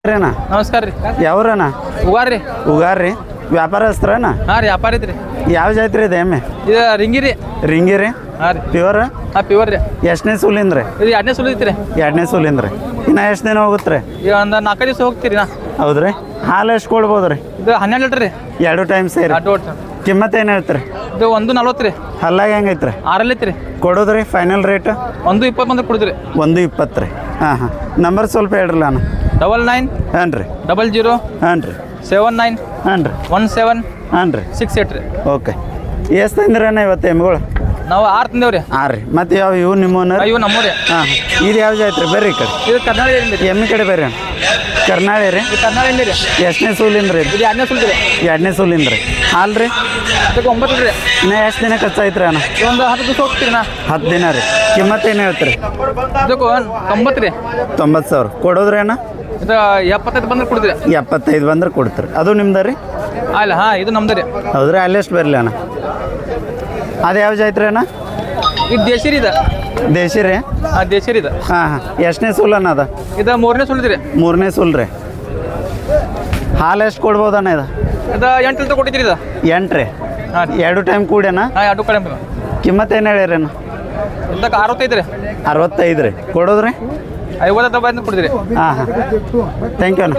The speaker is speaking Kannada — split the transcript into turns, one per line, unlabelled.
ರೀ
ನಮಸ್ಕಾರ ರೀ
ಯಾವ್ರಣ್ಣ
ಉಗಾರ್ ರೀ
ಉಗಾರ್ರಿ ವ್ಯಾಪಾರಸ್ಥರಣ್ಣ
ಹಾಂ ರೀ ವ್ಯಾಪಾರ ಐತ್ರಿ
ಯಾವ ಜಾತ್ರೆ ಇದೆ ಎಮ್ಮೆ
ಇದು ರಿಂಗಿ ರೀ
ರಿಂಗಿರಿ
ಹಾಂ ರೀ
ಪ್ಯೂರ್
ಹಾಂ ಪ್ಯೂರ್ ರೀ
ಎಷ್ಟನೇ ಸೂಲಿಂದ್ರಿ
ಇದು ಎರಡನೇ ಸುಲ್ ಐತ್ರಿ
ಎರಡನೇ ಸೂಲಿಂದ್ರಿ ಇನ್ನು ಎಷ್ಟು ದಿನ ಹೋಗುತ್ತೆ
ಈಗ ಒಂದು 4 ದಿವಸ ಹೋಗ್ತೀರಿ ನಾ
ಹೌದ್ರಿ ಹಾಲು ಎಷ್ಟು ಕೊಡ್ಬೋದು ರೀ
ಇದು 12 ಲೀಟ್ರ್ ರೀ
ಎರಡು ಟೈಮ್ ಸೇರಿ
ಅಡ್ಡು ಒಟ್ಟು
ಕಿಮ್ಮತ್ತು ಏನು ಹೇಳ್ತೀರಿ
ಇದು 1.40 ರೀ
ಹಲ್ಲಾಗ ಹೆಂಗೈತ್ರಿ
6 ಐತ್ರಿ
ಕೊಡೋದ್ರಿ ಫೈನಲ್ ರೇಟ್
1.20 ಕೊಡ್ತೀರಿ
1.20 ರೀ ಹಾಂ ಹಾಂ ನಂಬರ್ ಸ್ವಲ್ಪ ಹೇಳ್ರಲ್ಲ ಅಣ್ಣ
99
ಹಾಂ ರೀ
00
ಹಾಂ ರೀ
79
ಹಾಂ ರೀ
17
ಹಾಂ ರೀ
68 ರೀ
ಓಕೆ ಎಷ್ಟು ತಂದ್ರಣ್ಣ ಇವತ್ತು ಎಮ್ಮೆಗಳು
ನಾವು 6 ತಂದೇವ್ರಿ
ಹಾಂ ರೀ ಮತ್ತು ಯಾವ ಇವು ನಿಮ್ಮನ್ನ
ಇವು ನಮ್ಮೂರಿ
ಹಾಂ ಇದು ಯಾವ ಜಾತ್ರೆ ಬರ್ರಿ ಈ ಕಡೆ
ಇದು ಕರ್ನಾಳಿ ರೀ
ಎಮ್ಮೆ ಕಡೆ ಬರ್ರಿ ಅಣ್ಣ ಕರ್ನಾಳಿ ರೀ
ಇದು ಕರ್ನಾಳಿ ರೀ
ಎಷ್ಟನೇ ಸೂಲಿಂದ್ರಿ ಇದು
ಇದು ಎರಡನೇ ಸುಲ್ ರೀ
ಎರಡನೇ ಸೂಲಿಂದ್ರಿ ಹಾಲು ರೀ
ಇದಕ್ಕೆ 9 ರೀ
ಇನ್ನು ಎಷ್ಟು ದಿನ ಖರ್ಚಾಯ್ತು ರೀ ಅಣ್ಣ
ಒಂದು 10 ದಿವಸ ಹೋಗ್ತೀರಿ ನಾ
10 ದಿನ ರೀ ಕಿಮ್ಮತ್ತು ಏನು ಹೇಳ್ತೀರಿ
ಇದಕ್ಕೆ 90 ರೀ
90,000 ಕೊಡೋದ್ರಿ ಅಣ್ಣ
ಇದು 75 ಬಂದ್ರೆ ಕೊಡ್ತೀರಿ
75 ಬಂದ್ರೆ ಕೊಡ್ತೀರಿ ಅದು ನಿಮ್ದು ರೀ
ಅಲ್ಲ ಹಾಂ ಇದು ನಮ್ದು ರೀ
ಹೌದ್ರಿ ಅಲ್ಲೆಷ್ಟು ಬರಲಿ ಅಣ್ಣ ಅದು ಯಾವ ಜಾತ್ರೆ ಅಣ್ಣ
ಇದು ದೇಶಿ ರೀ ಇದು
ದೇಶಿ ರೀ
ಹಾಂ ದೇಶಿ ರೀ ಇದು
ಹಾಂ ಹಾಂ ಎಷ್ಟನೇ ಸೂಲ್ ಅಣ್ಣ ಅದ
ಇದು 3ನೇ ಸುಲ್ ರೀ
ಮೂರನೇ ಸೂಲ್ ರೀ ಹಾಲು ಎಷ್ಟು ಕೊಡ್ಬೋದಣ್ಣ ಇದು
ಇದು 8 ಲೀಟ್ರ್ ಕೊಟ್ಟಿದ್ರಿ ಇದು
8 ರೀ
ಹಾಂ
ಎರಡು ಟೈಮ್ ಕೂಡ್ಯಾನ
ಹಾಂ ಎರಡು ಕಡೆ
ಕಿಮ್ಮತ್ತು ಏನು ಹೇಳಿರಿ ಅಣ್ಣ
ಇದಕ್ಕೆ 65 ರೀ
65 ರೀ ಕೊಡೋದ್ರಿ
50 ಬಂದು ಕೊಡ್ತೀರಿ
ಹಾಂ ಹಾಂ ಥ್ಯಾಂಕ್ ಯು ಅಣ್ಣ